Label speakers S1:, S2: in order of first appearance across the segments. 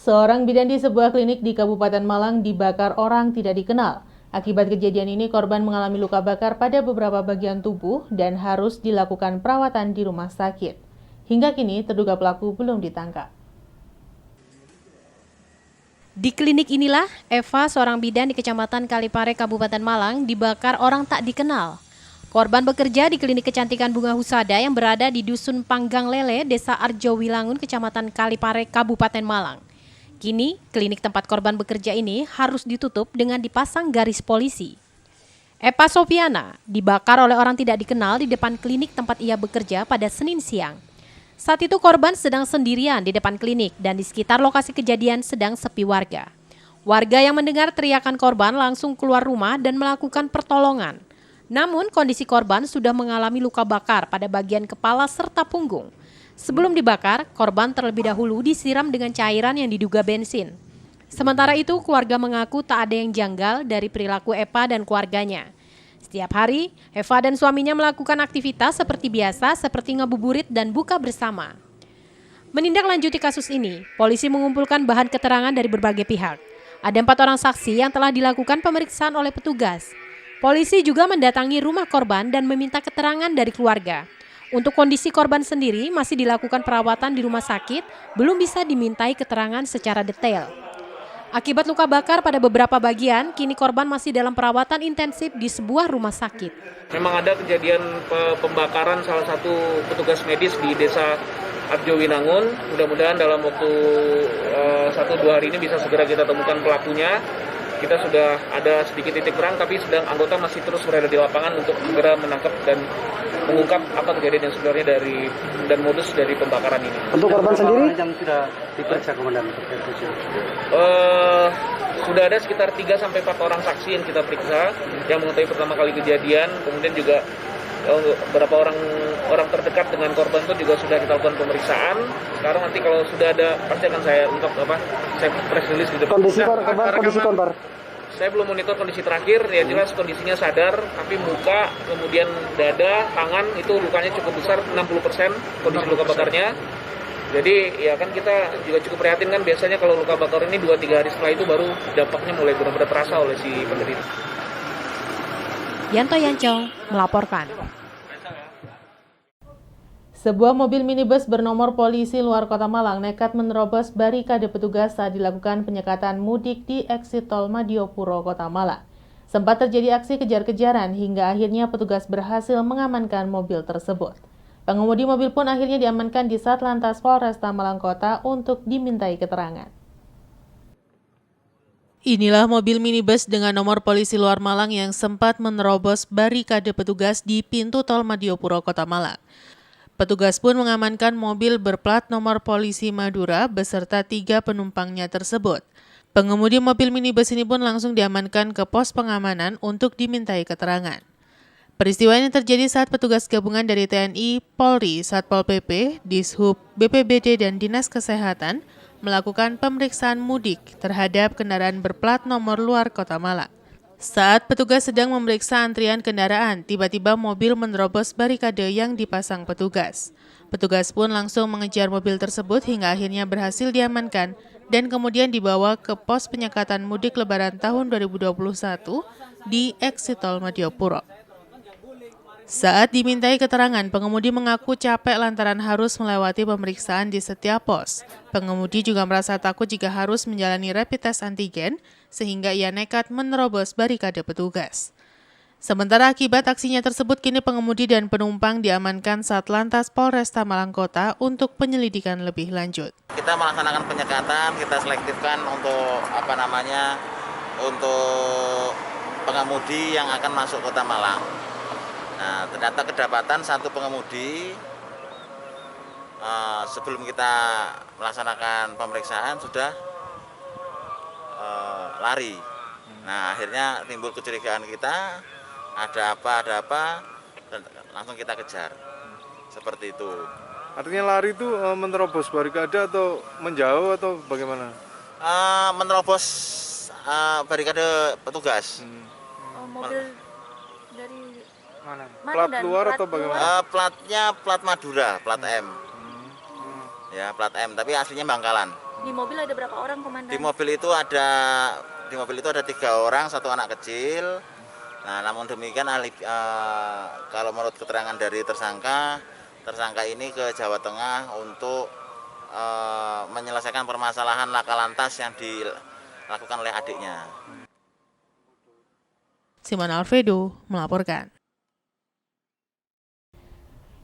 S1: Seorang bidan di sebuah klinik di Kabupaten Malang dibakar orang tidak dikenal. Akibat kejadian ini, korban mengalami luka bakar pada beberapa bagian tubuh dan harus dilakukan perawatan di rumah sakit. Hingga kini, terduga pelaku belum ditangkap.
S2: Di klinik inilah, Eva, seorang bidan di Kecamatan Kalipare, Kabupaten Malang, dibakar orang tak dikenal. Korban bekerja di klinik kecantikan bunga husada yang berada di Dusun Panggang Lele, Desa Arjo Wilangun, Kecamatan Kalipare, Kabupaten Malang. Kini, klinik tempat korban bekerja ini harus ditutup dengan dipasang garis polisi. Eva Sofiana dibakar oleh orang tidak dikenal di depan klinik tempat ia bekerja pada Senin siang. Saat itu korban sedang sendirian di depan klinik dan di sekitar lokasi kejadian sedang sepi warga. Warga yang mendengar teriakan korban langsung keluar rumah dan melakukan pertolongan. Namun kondisi korban sudah mengalami luka bakar pada bagian kepala serta punggung. Sebelum dibakar, korban terlebih dahulu disiram dengan cairan yang diduga bensin. Sementara itu, keluarga mengaku tak ada yang janggal dari perilaku Eva dan keluarganya. Setiap hari, Eva dan suaminya melakukan aktivitas seperti biasa, seperti ngabuburit dan buka bersama. Menindaklanjuti kasus ini, polisi mengumpulkan bahan keterangan dari berbagai pihak. Ada 4 orang saksi yang telah dilakukan pemeriksaan oleh petugas. Polisi juga mendatangi rumah korban dan meminta keterangan dari keluarga. Untuk kondisi korban sendiri masih dilakukan perawatan di rumah sakit, belum bisa dimintai keterangan secara detail. Akibat luka bakar pada beberapa bagian, kini korban masih dalam perawatan intensif di sebuah rumah sakit.
S3: Memang ada kejadian pembakaran salah satu petugas medis di Desa Arjo Winangun. Mudah-mudahan dalam waktu 1-2 hari ini bisa segera kita temukan pelakunya. Kita sudah ada sedikit titik terang, tapi anggota masih terus berada di lapangan untuk segera menangkap dan mengungkap apa kejadian yang sebenarnya dan modus dari pembakaran ini.
S4: Untuk korban sendiri yang sudah diperiksa komandan?
S3: Sudah ada sekitar 3-4 orang saksi yang kita periksa yang mengetahui pertama kali kejadian, kemudian juga beberapa orang terdekat dengan korban itu juga sudah kita lakukan pemeriksaan. Sekarang nanti kalau sudah ada pasti akan saya press release di depan.
S4: Kondisi korban?
S3: Saya belum monitor kondisi terakhir, ya jelas kondisinya sadar, tapi muka, kemudian dada, tangan itu lukanya cukup besar, 60% kondisi luka bakarnya. Jadi ya kan kita juga cukup prihatin kan, biasanya kalau luka bakar ini 2-3 hari setelah itu baru dampaknya mulai benar-benar terasa oleh si penderita.
S2: Yanto Yancong melaporkan.
S1: Sebuah mobil minibus bernomor polisi luar kota Malang nekat menerobos barikade petugas saat dilakukan penyekatan mudik di eksit tol Madiopuro, kota Malang. Sempat terjadi aksi kejar-kejaran hingga akhirnya petugas berhasil mengamankan mobil tersebut. Pengemudi mobil pun akhirnya diamankan di Satlantas Polresta Malang Kota untuk dimintai keterangan. Inilah mobil minibus dengan nomor polisi luar Malang yang sempat menerobos barikade petugas di pintu tol Madiopuro, kota Malang. Petugas pun mengamankan mobil berplat nomor polisi Madura beserta 3 penumpangnya tersebut. Pengemudi mobil minibus ini pun langsung diamankan ke pos pengamanan untuk dimintai keterangan. Peristiwa ini terjadi saat petugas gabungan dari TNI, Polri, Satpol PP, Dishub, BPBD, dan Dinas Kesehatan melakukan pemeriksaan mudik terhadap kendaraan berplat nomor luar kota Malang. Saat petugas sedang memeriksa antrian kendaraan, tiba-tiba mobil menerobos barikade yang dipasang petugas. Petugas pun langsung mengejar mobil tersebut hingga akhirnya berhasil diamankan dan kemudian dibawa ke pos penyekatan mudik Lebaran tahun 2021 di eksit tol Madiopuro. Saat dimintai keterangan, pengemudi mengaku capek lantaran harus melewati pemeriksaan di setiap pos. Pengemudi juga merasa takut jika harus menjalani rapid test antigen, sehingga ia nekat menerobos barikade petugas. Sementara akibat aksinya tersebut, kini pengemudi dan penumpang diamankan Satlantas Polresta Malang Kota untuk penyelidikan lebih lanjut.
S5: Kita melaksanakan penyekatan, kita selektifkan untuk untuk pengemudi yang akan masuk kota Malang. Nah, ternyata kedapatan 1 pengemudi sebelum kita melaksanakan pemeriksaan sudah lari. Nah, akhirnya timbul kecurigaan kita, ada apa, dan langsung kita kejar. Seperti itu.
S6: Artinya lari itu menerobos barikade atau menjauh atau bagaimana?
S5: Menerobos barikade petugas.
S7: Mobil dari
S6: mana plat luar atau bagaimana?
S5: Platnya plat Madura, plat M. Ya, plat M, tapi aslinya Bangkalan.
S7: Di mobil ada berapa orang, Komandan?
S5: Di mobil itu ada 3 orang, 1 anak kecil. Nah, namun demikian kalau menurut keterangan dari tersangka ini ke Jawa Tengah untuk menyelesaikan permasalahan laka lantas yang dilakukan oleh adiknya.
S1: Simon Alfredo melaporkan.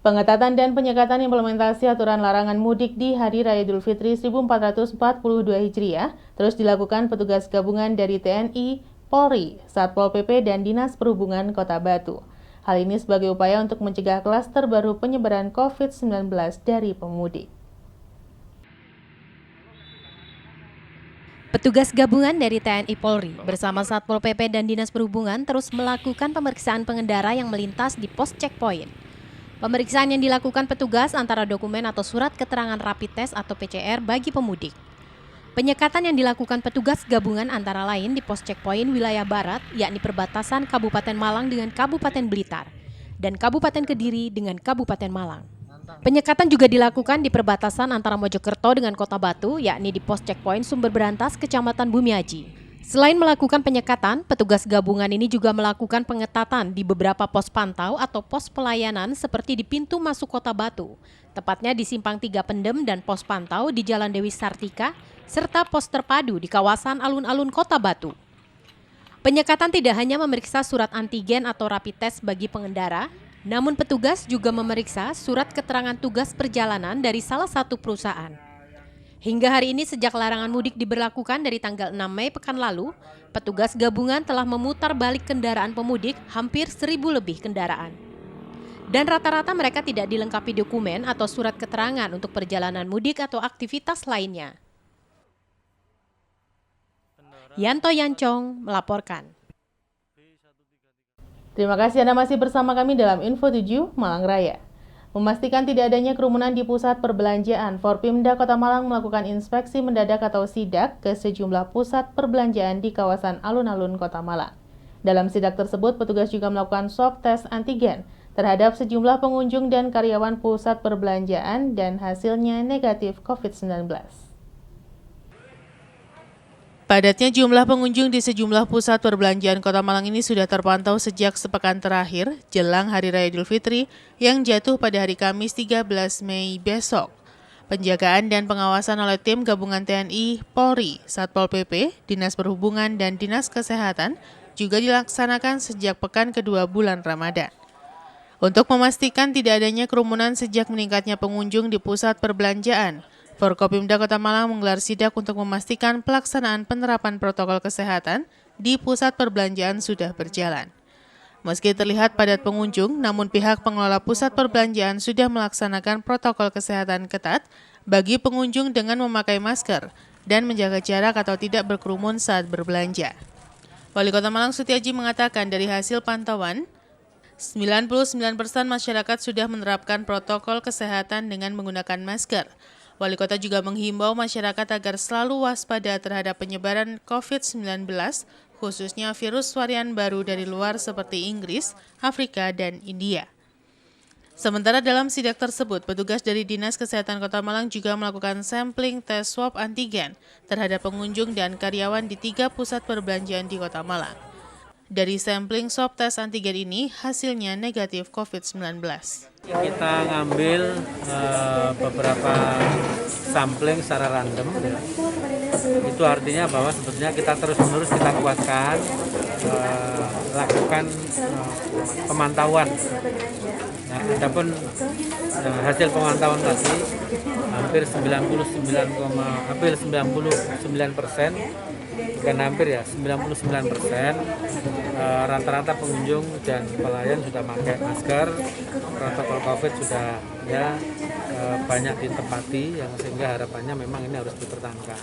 S1: Pengetatan dan penyekatan implementasi aturan larangan mudik di Hari Raya Idul Fitri 1442 Hijriah terus dilakukan petugas gabungan dari TNI, Polri, Satpol PP, dan Dinas Perhubungan Kota Batu. Hal ini sebagai upaya untuk mencegah klaster baru penyebaran COVID-19 dari pemudik.
S2: Petugas gabungan dari TNI Polri bersama Satpol PP dan Dinas Perhubungan terus melakukan pemeriksaan pengendara yang melintas di pos checkpoint. Pemeriksaan yang dilakukan petugas antara dokumen atau surat keterangan rapid test atau PCR bagi pemudik. Penyekatan yang dilakukan petugas gabungan antara lain di pos checkpoint wilayah barat, yakni perbatasan Kabupaten Malang dengan Kabupaten Blitar, dan Kabupaten Kediri dengan Kabupaten Malang. Penyekatan juga dilakukan di perbatasan antara Mojokerto dengan Kota Batu, yakni di pos checkpoint Sumber Berantas, Kecamatan Bumiaji. Selain melakukan penyekatan, petugas gabungan ini juga melakukan pengetatan di beberapa pos pantau atau pos pelayanan seperti di pintu masuk Kota Batu, tepatnya di Simpang 3 Pendem dan pos pantau di Jalan Dewi Sartika, serta pos terpadu di kawasan alun-alun Kota Batu. Penyekatan tidak hanya memeriksa surat antigen atau rapid test bagi pengendara, namun petugas juga memeriksa surat keterangan tugas perjalanan dari salah satu perusahaan. Hingga hari ini sejak larangan mudik diberlakukan dari tanggal 6 Mei pekan lalu, petugas gabungan telah memutar balik kendaraan pemudik hampir 1.000 lebih kendaraan. Dan rata-rata mereka tidak dilengkapi dokumen atau surat keterangan untuk perjalanan mudik atau aktivitas lainnya. Yanto Yancong melaporkan.
S1: Terima kasih Anda masih bersama kami dalam Info 7 Malang Raya. Memastikan tidak adanya kerumunan di pusat perbelanjaan, Forpimda Kota Malang melakukan inspeksi mendadak atau sidak ke sejumlah pusat perbelanjaan di kawasan alun-alun Kota Malang. Dalam sidak tersebut, petugas juga melakukan swab tes antigen terhadap sejumlah pengunjung dan karyawan pusat perbelanjaan dan hasilnya negatif COVID-19. Padatnya jumlah pengunjung di sejumlah pusat perbelanjaan Kota Malang ini sudah terpantau sejak sepekan terakhir jelang Hari Raya Idul Fitri yang jatuh pada hari Kamis 13 Mei besok. Penjagaan dan pengawasan oleh tim gabungan TNI, Polri, Satpol PP, Dinas Perhubungan, dan Dinas Kesehatan juga dilaksanakan sejak pekan kedua bulan Ramadan. Untuk memastikan tidak adanya kerumunan sejak meningkatnya pengunjung di pusat perbelanjaan, Forkopimda Kota Malang menggelar sidak untuk memastikan pelaksanaan penerapan protokol kesehatan di pusat perbelanjaan sudah berjalan. Meski terlihat padat pengunjung, namun pihak pengelola pusat perbelanjaan sudah melaksanakan protokol kesehatan ketat bagi pengunjung dengan memakai masker dan menjaga jarak atau tidak berkerumun saat berbelanja. Wali Kota Malang Sutiaji mengatakan dari hasil pantauan, 99% masyarakat sudah menerapkan protokol kesehatan dengan menggunakan masker. Wali Kota juga menghimbau masyarakat agar selalu waspada terhadap penyebaran COVID-19, khususnya virus varian baru dari luar seperti Inggris, Afrika, dan India. Sementara dalam sidak tersebut, petugas dari Dinas Kesehatan Kota Malang juga melakukan sampling tes swab antigen terhadap pengunjung dan karyawan di 3 pusat perbelanjaan di Kota Malang. Dari sampling swab tes antigen ini, hasilnya negatif COVID-19.
S8: Kita ngambil beberapa sampling secara random. Itu artinya bahwa sebetulnya kita terus-menerus kita kuatkan, lakukan pemantauan. Nah, adapun hasil pemantauan tadi hampir 99%, bukan hampir ya, 99%, rata-rata pengunjung dan pelayan sudah pakai masker, protokol COVID sudah banyak ditempati, yang sehingga harapannya memang ini harus dipertahankan.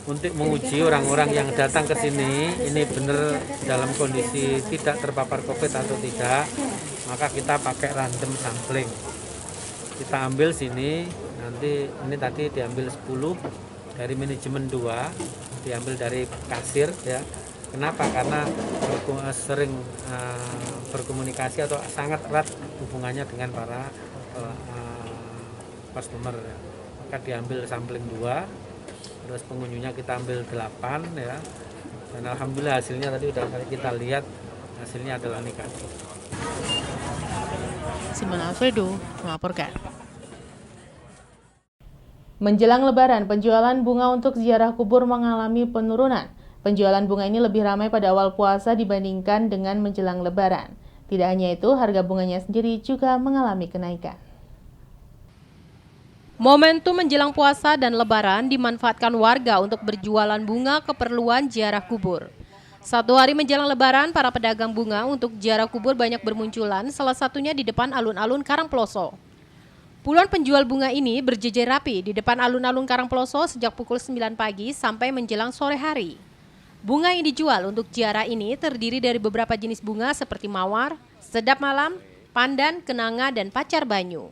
S8: Untuk menguji orang-orang yang datang ke sini, ini benar dalam kondisi tidak terpapar COVID atau tidak, maka kita pakai random sampling. Kita ambil sini, nanti ini tadi diambil 10 dari manajemen 2, diambil dari kasir ya. Kenapa? Karena sering berkomunikasi atau sangat erat hubungannya dengan para customer ya. akan diambil sampling 2, terus pengunjungnya kita ambil 8 ya. Dan alhamdulillah hasilnya tadi udah kita lihat, hasilnya adalah negatif.
S1: Simon Alfredo melaporkan. Menjelang Lebaran, penjualan bunga untuk ziarah kubur mengalami penurunan. Penjualan bunga ini lebih ramai pada awal puasa dibandingkan dengan menjelang Lebaran. Tidak hanya itu, harga bunganya sendiri juga mengalami kenaikan.
S2: Momentum menjelang puasa dan Lebaran dimanfaatkan warga untuk berjualan bunga keperluan ziarah kubur. 1 hari menjelang Lebaran, para pedagang bunga untuk ziarah kubur banyak bermunculan, salah satunya di depan alun-alun Karangploso. Puluhan penjual bunga ini berjejer rapi di depan alun-alun Karangploso sejak pukul 9 pagi sampai menjelang sore hari. Bunga yang dijual untuk ziarah ini terdiri dari beberapa jenis bunga seperti mawar, sedap malam, pandan, kenanga, dan pacar banyu.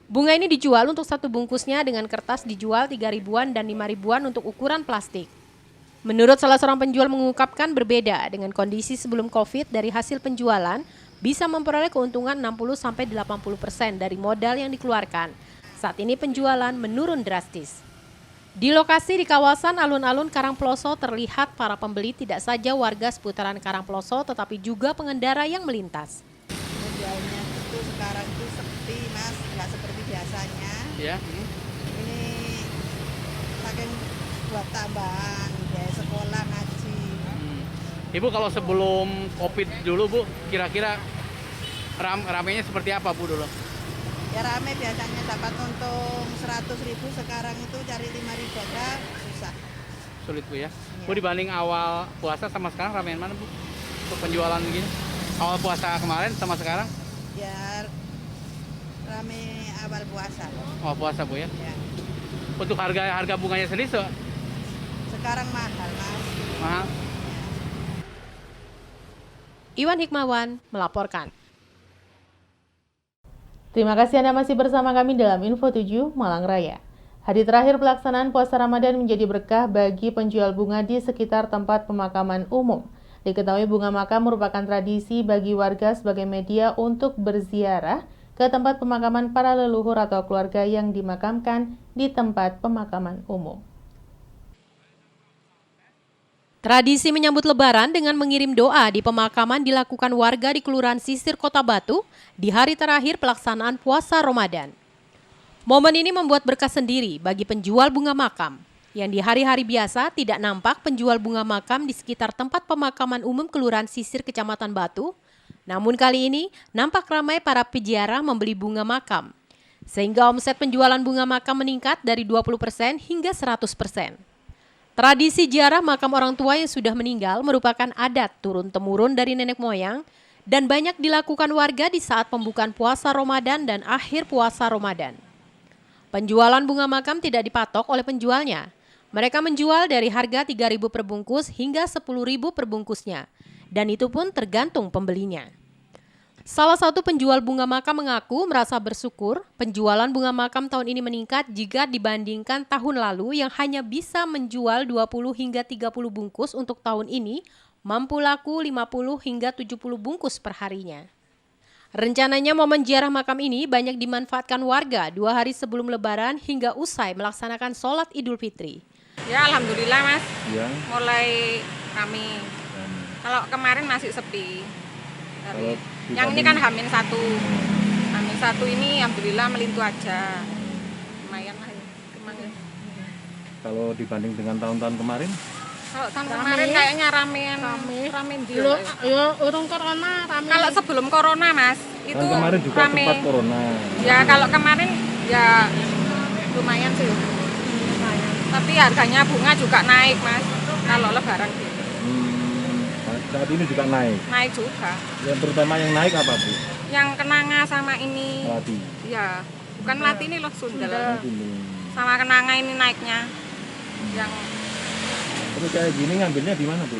S2: Bunga ini dijual untuk 1 bungkusnya dengan kertas dijual 3 ribuan dan 5 ribuan untuk ukuran plastik. Menurut salah seorang penjual mengungkapkan berbeda dengan kondisi sebelum COVID, dari hasil penjualan bisa memperoleh keuntungan 60-80% dari modal yang dikeluarkan. Saat ini penjualan menurun drastis. Di lokasi di kawasan alun-alun Karangploso terlihat para pembeli tidak saja warga seputaran Karangploso tetapi juga pengendara yang melintas.
S9: Penjualnya itu sekarang itu sepi Mas, nggak seperti biasanya.
S3: Ya.
S9: Ini saking buat tambahan, biaya sekolah, ngaji.
S10: Ibu kalau sebelum COVID dulu Bu, kira-kira ramenya seperti apa Bu dulu?
S9: Ya rame biasanya dapat untung 100.000, sekarang itu cari 5.000 aja susah.
S10: Sulit Bu ya?
S9: Iya.
S10: Bu, dibanding awal puasa sama sekarang ramean mana Bu? Untuk penjualan begini? Awal puasa kemarin sama sekarang?
S9: Ya rame awal puasa.
S10: Awal puasa Bu ya?
S9: Ya.
S10: Untuk harga bunganya sendiri
S9: Sekarang mahal Mas.
S10: mahal?
S2: Iwan Hikmawan melaporkan.
S1: Terima kasih Anda masih bersama kami dalam Info 7 Malang Raya. Hari terakhir pelaksanaan puasa Ramadan menjadi berkah bagi penjual bunga di sekitar tempat pemakaman umum. Diketahui bunga makam merupakan tradisi bagi warga sebagai media untuk berziarah ke tempat pemakaman para leluhur atau keluarga yang dimakamkan di tempat pemakaman umum.
S2: Tradisi menyambut Lebaran dengan mengirim doa di pemakaman dilakukan warga di Kelurahan Sisir, Kota Batu di hari terakhir pelaksanaan puasa Ramadan. Momen ini membuat berkah sendiri bagi penjual bunga makam, yang di hari-hari biasa tidak nampak penjual bunga makam di sekitar tempat pemakaman umum Kelurahan Sisir, Kecamatan Batu. Namun kali ini nampak ramai para peziarah membeli bunga makam, sehingga omset penjualan bunga makam meningkat dari 20% hingga 100%. Tradisi ziarah makam orang tua yang sudah meninggal merupakan adat turun-temurun dari nenek moyang dan banyak dilakukan warga di saat pembukaan puasa Ramadan dan akhir puasa Ramadan. Penjualan bunga makam tidak dipatok oleh penjualnya. Mereka menjual dari harga 3.000 per bungkus hingga 10.000 per bungkusnya, dan itu pun tergantung pembelinya. Salah satu penjual bunga makam mengaku merasa bersyukur penjualan bunga makam tahun ini meningkat jika dibandingkan tahun lalu yang hanya bisa menjual 20 hingga 30 bungkus. Untuk tahun ini mampu laku 50 hingga 70 bungkus per harinya. Rencananya momen ziarah makam ini banyak dimanfaatkan warga 2 hari sebelum Lebaran hingga usai melaksanakan sholat Idul Fitri.
S11: Ya alhamdulillah Mas,
S6: Ya.
S11: mulai kami. Kalau kemarin masih sepi.
S6: Kalau
S11: Yang ini kan Hamin 1 ini alhamdulillah melintu aja. Lumayan lah ya.
S6: Kalau dibanding dengan tahun-tahun kemarin?
S11: Kalau tahun kemarin kayaknya ramean dulu.
S7: Ya, urung corona rame.
S11: Kalau sebelum corona Mas, itu
S6: Kan kemarin juga
S11: rame.
S6: sempat corona.
S11: Ya kalau kemarin ya lumayan sih. Tapi harganya bunga juga naik Mas. Kalau Lebaran gitu.
S6: Saat ini juga naik.
S11: Naik juga.
S6: Yang terutama yang naik apa Bu?
S11: Yang kenanga sama ini.
S6: Melati.
S11: Ya, bukan melati ini loh sundel.
S6: Ini.
S11: Sama kenanga ini naiknya. Yang
S6: Terus kayak gini ngambilnya di mana Bu?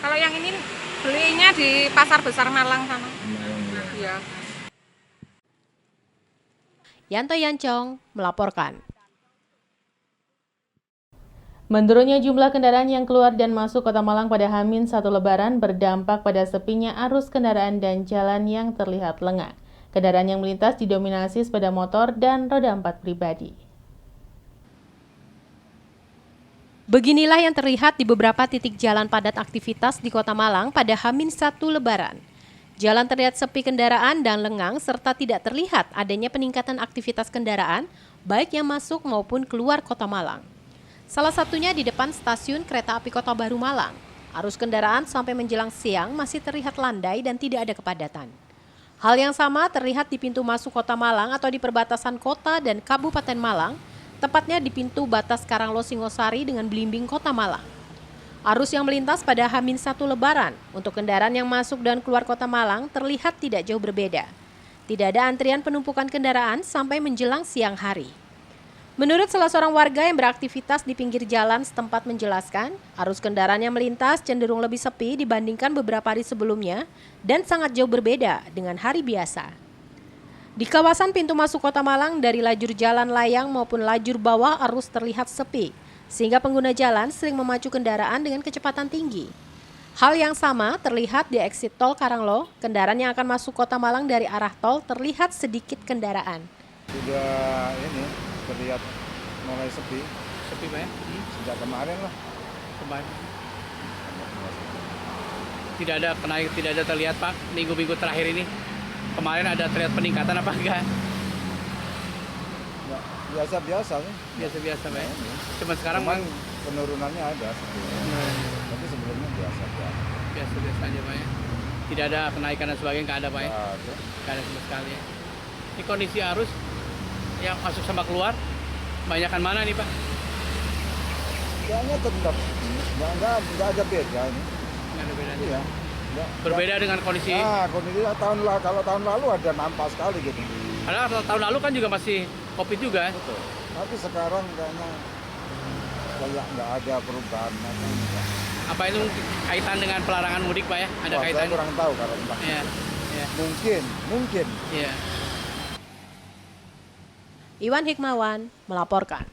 S11: kalau yang ini belinya di Pasar Besar Malang sana. Iya.
S2: Yanto Yancong melaporkan.
S1: Menurunnya jumlah kendaraan yang keluar dan masuk Kota Malang pada H-1 Lebaran berdampak pada sepinya arus kendaraan dan jalan yang terlihat lengang. Kendaraan yang melintas didominasi sepeda motor dan roda 4 pribadi.
S2: Beginilah yang terlihat di beberapa titik jalan padat aktivitas di Kota Malang pada H-1 Lebaran. Jalan terlihat sepi kendaraan dan lengang serta tidak terlihat adanya peningkatan aktivitas kendaraan baik yang masuk maupun keluar Kota Malang. Salah satunya di depan stasiun Kereta Api Kota Baru Malang. Arus kendaraan sampai menjelang siang masih terlihat landai dan tidak ada kepadatan. Hal yang sama terlihat di pintu masuk Kota Malang atau di perbatasan kota dan Kabupaten Malang, tepatnya di pintu batas Karanglo Singosari dengan Blimbing Kota Malang. Arus yang melintas pada H-1 Lebaran untuk kendaraan yang masuk dan keluar Kota Malang terlihat tidak jauh berbeda. Tidak ada antrian penumpukan kendaraan sampai menjelang siang hari. Menurut salah seorang warga yang beraktivitas di pinggir jalan setempat menjelaskan, arus kendaraan yang melintas cenderung lebih sepi dibandingkan beberapa hari sebelumnya dan sangat jauh berbeda dengan hari biasa. Di kawasan pintu masuk Kota Malang dari lajur jalan layang maupun lajur bawah arus terlihat sepi, sehingga pengguna jalan sering memacu kendaraan dengan kecepatan tinggi. Hal yang sama terlihat di exit tol Karanglo, kendaraan yang akan masuk Kota Malang dari arah tol terlihat sedikit kendaraan.
S6: Sudah ini terlihat mulai sepi.
S10: Sepi Pak ya?
S6: Sejak kemarin lah.
S10: Kemarin. Tidak ada terlihat Pak minggu-minggu terakhir ini. Kemarin ada terlihat peningkatan apa enggak?
S6: Ya, biasa-biasa nih.
S10: Biasa-biasa Pak ya? Cuma sekarang
S6: penurunannya ada sebelumnya. Tapi sebelumnya biasa.
S10: Biasa-biasa aja Pak ya? Tidak ada kenaikan dan sebagainya, nggak ada Pak ya? Nggak ada sama sekali ya? Ini kondisi arus yang masuk sama keluar, banyakan mana nih Pak?
S6: Kayaknya tetap, nggak ada beda ini.
S10: Nggak ada bedanya?
S6: Iya.
S10: Berbeda dengan kondisi?
S6: Kondisi kalau tahun lalu ada nampak sekali gitu.
S10: Padahal tahun lalu kan juga masih COVID juga.
S6: Betul. Tapi sekarang kayaknya kayak nggak ada perubahan.
S10: Apa itu kaitan dengan pelarangan mudik Pak ya? Ada kaitan?
S6: Saya kurang tahu kalau entah.
S10: Iya.
S6: Mungkin.
S10: Iya.
S2: Iwan Hikmawan melaporkan.